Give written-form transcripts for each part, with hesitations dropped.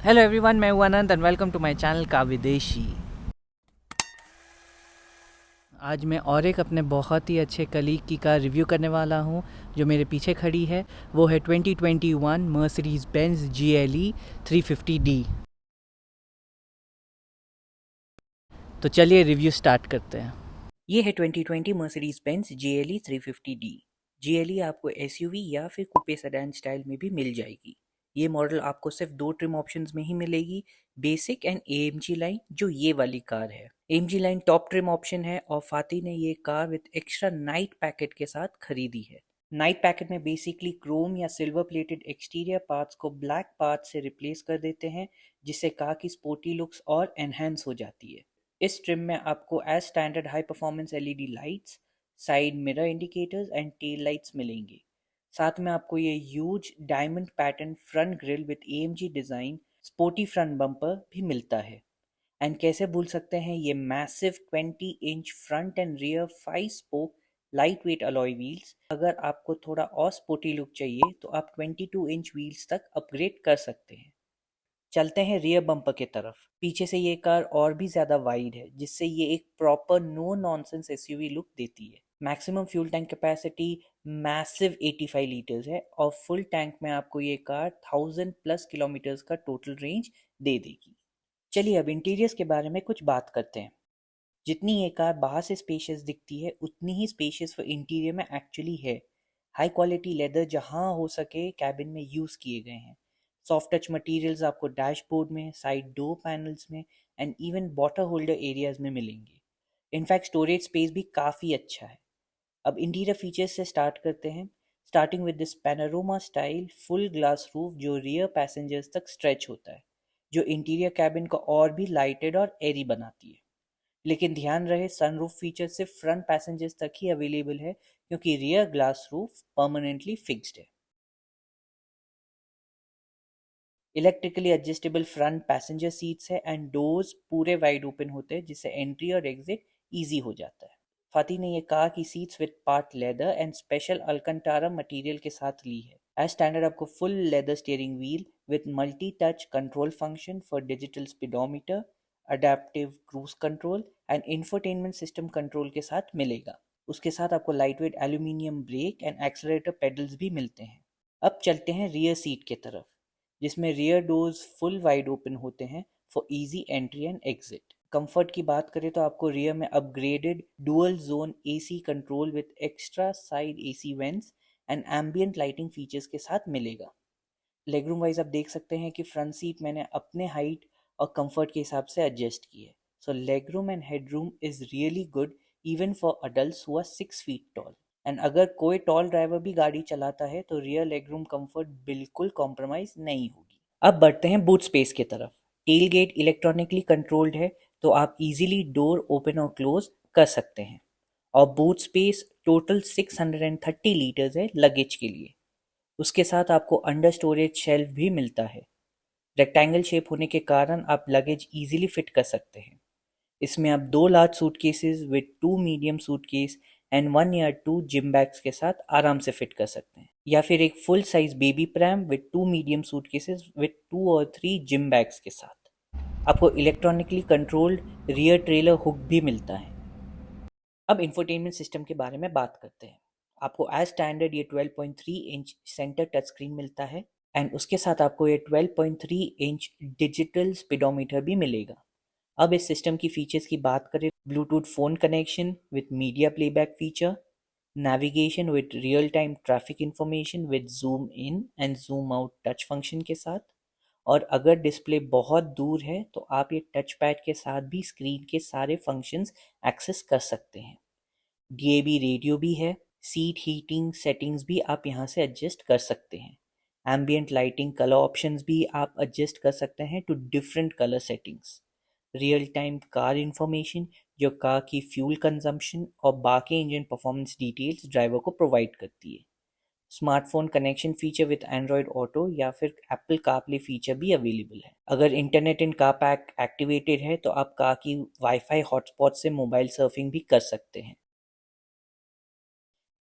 Hello everyone, मैं हूं Anant and welcome to my channel का विदेशी। आज मैं और एक अपने बहुत ही अच्छे कलीग की कार रिव्यू करने वाला हूं जो मेरे पीछे खड़ी है। वो है 2021 मर्सिडीज़ बेंज GLE 350D। तो चलिए रिव्यू स्टार्ट करते हैं। ये है 2020 Mercedes Benz GLE 350D। GLE आपको SUV या फिर कूपे सेडान स्टाइल में भी मिल जाएगी। ये मॉडल आपको सिर्फ दो ट्रिम ऑप्शंस में ही मिलेगी, बेसिक एंड AMG लाइन, जो ये वाली कार है। AMG line top trim option है और फाती ने ये car with extra night packet के साथ खरीदी है। नाइट पैकेट में बेसिकली क्रोम या सिल्वर प्लेटेड एक्सटीरियर पार्ट्स को ब्लैक पार्ट्स से रिप्लेस कर देते हैं, जिससे कार की स्पोर्टी लुक्स और एनहेंस हो जाती है। इस ट्रिम में आपको as standard high performance LED lights, side mirror indicators and tail lights मिलेंगे। साथ में आपको ये huge diamond pattern front grille with AMG design, sporty front bumper भी मिलता है। एंड कैसे भूल सकते हैं ये massive 20 inch front and rear 5 spoke light weight alloy wheels. अगर आपको थोड़ा और स्पोर्टी लुक चाहिए तो आप 22 इंच व्हील्स तक अपग्रेड कर सकते हैं। चलते हैं रियर बम्पर की तरफ। पीछे से ये कार और भी ज़्यादा वाइड है, जिससे ये एक proper no nonsense SUV look देती है। Maximum fuel tank capacity massive 85 litres है और फुल टैंक में आपको ये कार 1000+ किलोमीटर्स का टोटल रेंज दे देगी। चलिए अब इंटीरियर्स के बारे में कुछ बात करते हैं। जितनी ये कार बाहर से स्पेशियस दिखती है, उतनी ही स्पेशियस वो इंटीरियर में एक्चुअली है। हाई क्वालिटी लेदर जहां हो सके कैबिन में यूज़ किए गए हैं। सॉफ्ट टच मटेरियल्स आपको डैशबोर्ड में, साइड डोर पैनल्स में and even bottle holder areas में मिलेंगे। इनफैक्ट स्टोरेज स्पेस भी काफ़ी अच्छा है। अब इंटीरियर फीचर्स से स्टार्ट करते हैं, starting with this panorama style full glass roof जो रियर पैसेंजर्स तक स्ट्रेच होता है, जो इंटीरियर कैबिन को और भी लाइटेड और एरी बनाती है। लेकिन ध्यान रहे, सनरूफ फीचर सिर्फ फ्रंट पैसेंजर्स तक ही अवेलेबल है, क्योंकि rear glass roof permanently fixed है। Electrically adjustable front passenger seats है एंड डोर्स पूरे वाइड ओपन होते हैं, जिससे एंट्री और एग्जिट ईजी हो जाता है। फाती ने ये कार की seats with part leather and special Alcantara material के साथ ली है। एज स्टैंडर्ड आपको full leather steering wheel with multi touch control function for digital speedometer, adaptive cruise control and infotainment system control के साथ मिलेगा। उसके साथ आपको lightweight aluminium brake and accelerator pedals भी मिलते हैं। अब चलते हैं रियर सीट की तरफ, जिसमें rear doors full wide open होते हैं for easy entry and exit. Comfort की बात करें तो आपको रियर में upgraded dual zone AC control with extra side AC vents and ambient lighting features के साथ मिलेगा। लेगरूम वाइज आप देख सकते हैं कि फ्रंट सीट मैंने अपने हाइट और कंफर्ट के हिसाब से एडजस्ट की है। So legroom and headroom is really good even for adults who are 6 feet tall. And अगर कोई टॉल ड्राइवर भी गाड़ी चलाता है तो रियर लेगरूम कंफर्ट बिल्कुल कॉम्प्रोमाइज नहीं होगी। अब बढ़ते हैं बूट स्पेस की तरफ। टेल गेट इलेक्ट्रॉनिकली कंट्रोल्ड है, तो आप इजीली डोर ओपन और क्लोज कर सकते हैं। और बूट स्पेस टोटल 630 लीटर्स है लगेज के लिए। उसके साथ आपको अंडर स्टोरेज शेल्फ भी मिलता है। रेक्टेंगल शेप होने के कारण आप लगेज इजीली फिट कर सकते हैं। इसमें आप 2 large suitcases with 2 medium suitcase and 1 या 2 जिम बैग्स के साथ आराम से फिट कर सकते हैं, या फिर एक full size baby pram with 2 medium suitcases with 2 और 3 जिम बैग्स के साथ। आपको electronically controlled rear trailer hook भी मिलता है। अब इंफोटेनमेंट सिस्टम के बारे में बात करते हैं। आपको एज स्टैंडर्ड ये 12.3 इंच सेंटर टच स्क्रीन मिलता है एंड उसके साथ आपको ये 12.3 इंच डिजिटल स्पीडोमीटर भी मिलेगा। अब इस सिस्टम की फीचर्स की बात करें, Bluetooth phone connection with media playback feature, navigation with real time traffic information with zoom in and zoom out touch function के साथ। और अगर डिस्प्ले बहुत दूर है तो आप ये टच पैड के साथ भी स्क्रीन के सारे फंक्शंस एक्सेस कर सकते हैं। DAB रेडियो भी है। सीट हीटिंग सेटिंग्स भी आप यहाँ से एडजस्ट कर सकते हैं। एम्बियंट लाइटिंग कलर ऑप्शंस भी आप एडजस्ट कर सकते हैं to different colour settings. Real time car information जो कार की फ्यूल कंजम्पशन और बाकी इंजन परफॉर्मेंस डिटेल्स ड्राइवर को प्रोवाइड करती है। Smartphone connection feature with Android auto या फिर एप्पल कारप्ले फीचर भी अवेलेबल है। अगर internet in car pack activated है तो आप कार की वाईफाई हॉटस्पॉट से मोबाइल सर्फिंग भी कर सकते हैं।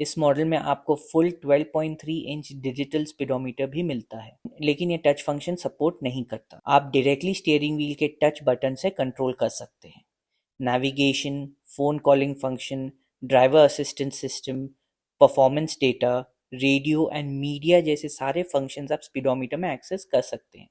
इस मॉडल में आपको फुल 12.3 इंच डिजिटल स्पीडोमीटर भी मिलता है, लेकिन ये टच फंक्शन सपोर्ट नहीं करता। आप डायरेक्टली स्टीयरिंग व्हील के टच बटन से कंट्रोल कर सकते हैं। Navigation, phone calling function, driver assistant system, performance data, radio and media जैसे सारे फंक्शंस आप स्पीडोमीटर में एक्सेस कर सकते हैं।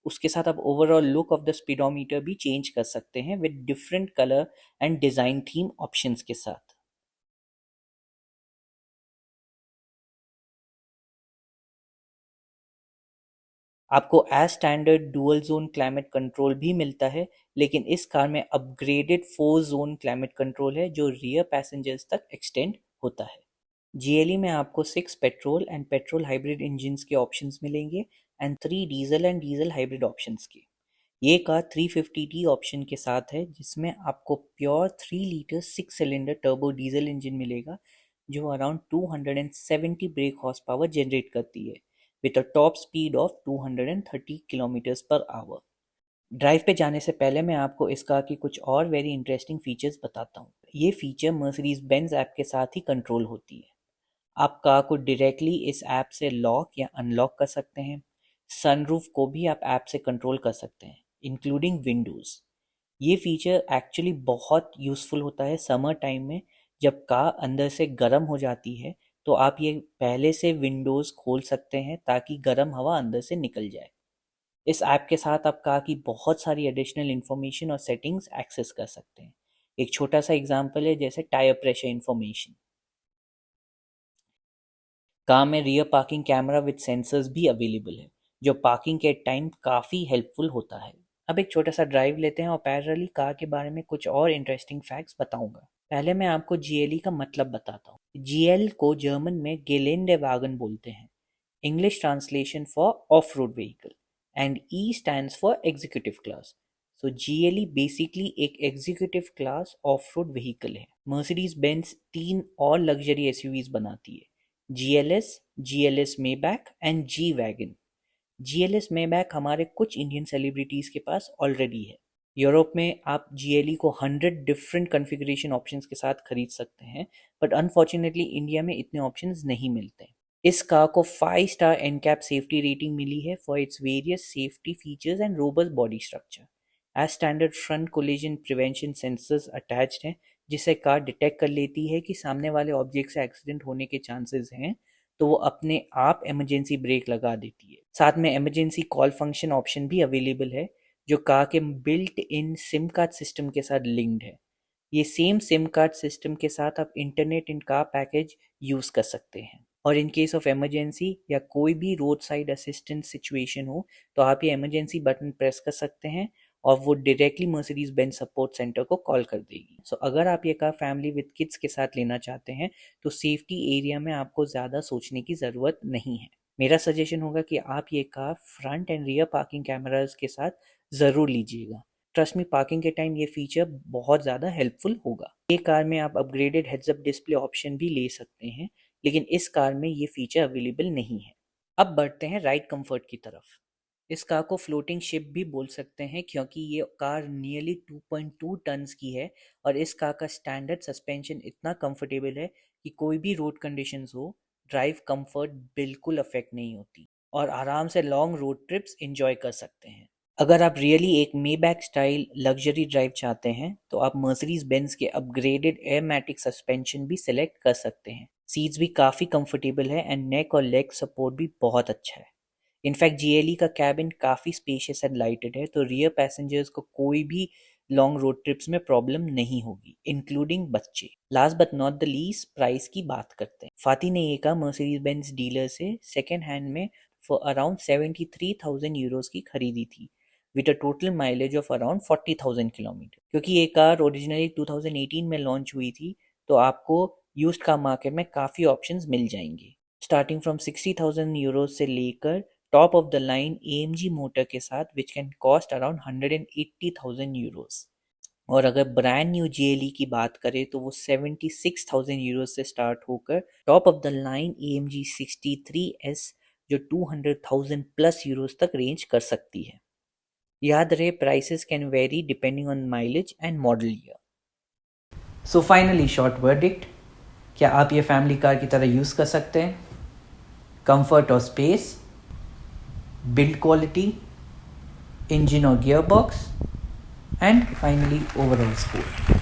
उसके साथ आप overall look of the speedometer भी चेंज कर सकते हैं with different colour and design theme options के साथ। आपको as standard dual zone climate control भी मिलता है, लेकिन इस कार में अपग्रेडेड 4 जोन क्लाइमेट कंट्रोल है जो रियर पैसेंजर्स तक एक्सटेंड होता है। जीएलई में आपको 6 petrol and petrol hybrid engines के ऑप्शंस मिलेंगे and 3 diesel and diesel hybrid options के। ये कार 350D ऑप्शन के साथ है, जिसमें आपको pure 3 litre 6 cylinder turbo diesel engine मिलेगा जो around 270 break horse power generate करती है with a top speed of 230 kilometres per hour. Drive पे जाने से पहले मैं आपको इस कार की कुछ और वेरी इंटरेस्टिंग फीचर्स बताता हूँ। ये फीचर मर्सिडीज बेंज ऐप के साथ ही कंट्रोल होती है। आप कार को डायरेक्टली इस ऐप से लॉक या अनलॉक कर सकते हैं। सनरूफ को भी आप ऐप से कंट्रोल कर सकते हैं, इंक्लूडिंग विंडोज़। ये फीचर एक्चुअली बहुत यूज़फुल होता है समर टाइम में, जब कार अंदर से गर्म हो जाती है तो आप ये पहले से विंडोज़ खोल सकते हैं ताकि गर्म हवा अंदर से निकल जाए। इस ऐप के साथ आप कार की बहुत सारी एडिशनल इन्फॉर्मेशन और सेटिंग्स एक्सेस कर सकते हैं। एक छोटा सा एग्जांपल है जैसे टायर प्रेशर इन्फॉर्मेशन। कार में rear parking camera with sensors भी अवेलेबल है, जो पार्किंग के टाइम काफ़ी हेल्पफुल होता है। अब एक छोटा सा ड्राइव लेते हैं और पैरेलली कार के बारे में कुछ और इंटरेस्टिंग फैक्ट्स बताऊंगा। पहले मैं आपको जीएलई का मतलब बताता हूँ। जीएल को जर्मन में गेलेंडे वैगन बोलते हैं, English translation for off road vehicle, and E stands for executive class. So GLE basically एक executive class off road vehicle है। मर्सिडीज बेंज 3 और लग्जरी एसयूवीज बनाती है, GLS, GLS Maybach and G Wagon. GLS Maybach हमारे कुछ Indian celebrities के पास already है। Europe में आप GLE को 100 डिफरेंट कॉन्फ़िगरेशन ऑप्शंस के साथ खरीद सकते हैं, बट अनफॉर्चुनेटली इंडिया में इतने ऑप्शंस नहीं मिलते। इस कार को 5 स्टार एनकैप सेफ्टी रेटिंग मिली है for its various safety features and robust body structure. As standard front collision prevention sensors attached हैं, जिससे कार डिटेक्ट कर लेती है कि सामने वाले ऑब्जेक्ट से एक्सीडेंट होने के चांसेस हैं, तो वो अपने आप इमरजेंसी ब्रेक लगा देती है। साथ में इमरजेंसी कॉल फंक्शन ऑप्शन भी अवेलेबल है, जो कार के built in SIM card system के साथ लिंक्ड है। ये सेम सिम कार्ड सिस्टम के साथ आप internet in car package use कर सकते हैं, और इन केस ऑफ इमरजेंसी या कोई भी रोड साइड असिस्टेंस सिचुएशन हो तो आप ये इमरजेंसी बटन प्रेस कर सकते हैं और वो directly Mercedes Benz support centre को कॉल कर देगी। सो अगर आप ये कार फैमिली विद किड्स के साथ लेना चाहते हैं तो सेफ्टी एरिया में आपको ज़्यादा सोचने की ज़रूरत नहीं है। मेरा सजेशन होगा कि आप ये car front and rear parking cameras के साथ ज़रूर लीजिएगा। ट्रस्ट मी, पार्किंग के टाइम ये फीचर बहुत ज़्यादा हेल्पफुल होगा। ये कार में आप upgraded heads up display option भी ले सकते हैं, लेकिन इस कार में ये फीचर अवेलेबल नहीं है। अब बढ़ते हैं राइड कंफर्ट की तरफ। इस कार को फ्लोटिंग शिप भी बोल सकते हैं, क्योंकि ये कार नियरली 2.2 टन्स की है और इस कार का स्टैंडर्ड सस्पेंशन इतना कंफर्टेबल है कि कोई भी रोड कंडीशंस हो, ड्राइव कंफर्ट बिल्कुल अफेक्ट नहीं होती और आराम से लॉन्ग रोड ट्रिप्स एंजॉय कर सकते हैं। अगर आप रियली एक मेबैक स्टाइल लग्जरी ड्राइव चाहते हैं तो आप मर्सिडीज बेंज के अपग्रेडेड एयरमैटिक सस्पेंशन भी सिलेक्ट कर सकते हैं। सीट्स भी काफ़ी कंफर्टेबल है एंड नेक और लेग सपोर्ट भी बहुत अच्छा है। इनफैक्ट जीएलई का कैबिन काफ़ी स्पेशियस एंड लाइटेड है, तो रियर पैसेंजर्स को कोई भी लॉन्ग रोड ट्रिप्स में प्रॉब्लम नहीं होगी, इंक्लूडिंग बच्चे। Last but not the least, price की बात करते हैं। फाती ने ये कहा मर्सिडीज बेंज डीलर से सेकेंड हैंड में फॉर अराउंड 73,000 यूरोज की खरीदी थी, with a total mileage of around 40,000 kilometre. क्योंकि ये कार ओरिजिनली 2018 में लॉन्च हुई थी, तो आपको यूज्ड कार मार्केट में काफ़ी ऑप्शंस मिल जाएंगे, स्टार्टिंग फ्रॉम 60,000 यूरो से लेकर top of the line AMG motor के साथ, which can cost around 180,000 euros. और अगर ब्रांड न्यू JLE की बात करें तो वो 76,000 यूरो से स्टार्ट होकर top of the line AMG 63S जो 200,000 प्लस यूरोस तक रेंज कर सकती है। याद रहे prices can very depending on mileage and model year. So finally short verdict, क्या आप ये फैमिली कार की तरह यूज़ कर सकते हैं? कंफर्ट और स्पेस, बिल्ड क्वालिटी, इंजन और gear box and finally overall score.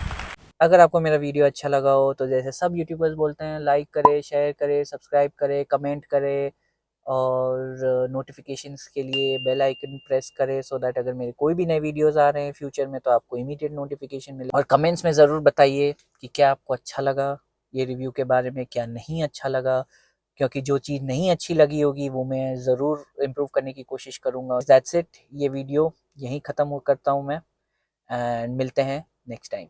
अगर आपको मेरा वीडियो अच्छा लगा हो तो जैसे सब यूट्यूबर्स बोलते हैं, लाइक करें, शेयर करें, सब्सक्राइब करें, कमेंट करें और नोटिफिकेशंस के लिए बेल आइकन प्रेस करें सो दैट अगर मेरे कोई भी नए वीडियोस आ रहे हैं फ्यूचर में तो आपको इमीडिएट नोटिफिकेशन मिले। और कमेंट्स में ज़रूर बताइए कि क्या आपको अच्छा लगा ये रिव्यू के बारे में, क्या नहीं अच्छा लगा, क्योंकि जो चीज़ नहीं अच्छी लगी होगी वो मैं ज़रूर इम्प्रूव करने की कोशिश करूँगा। दैट्स इट, ये वीडियो यहीं ख़त्म करता हूँ मैं एंड मिलते हैं नेक्स्ट टाइम।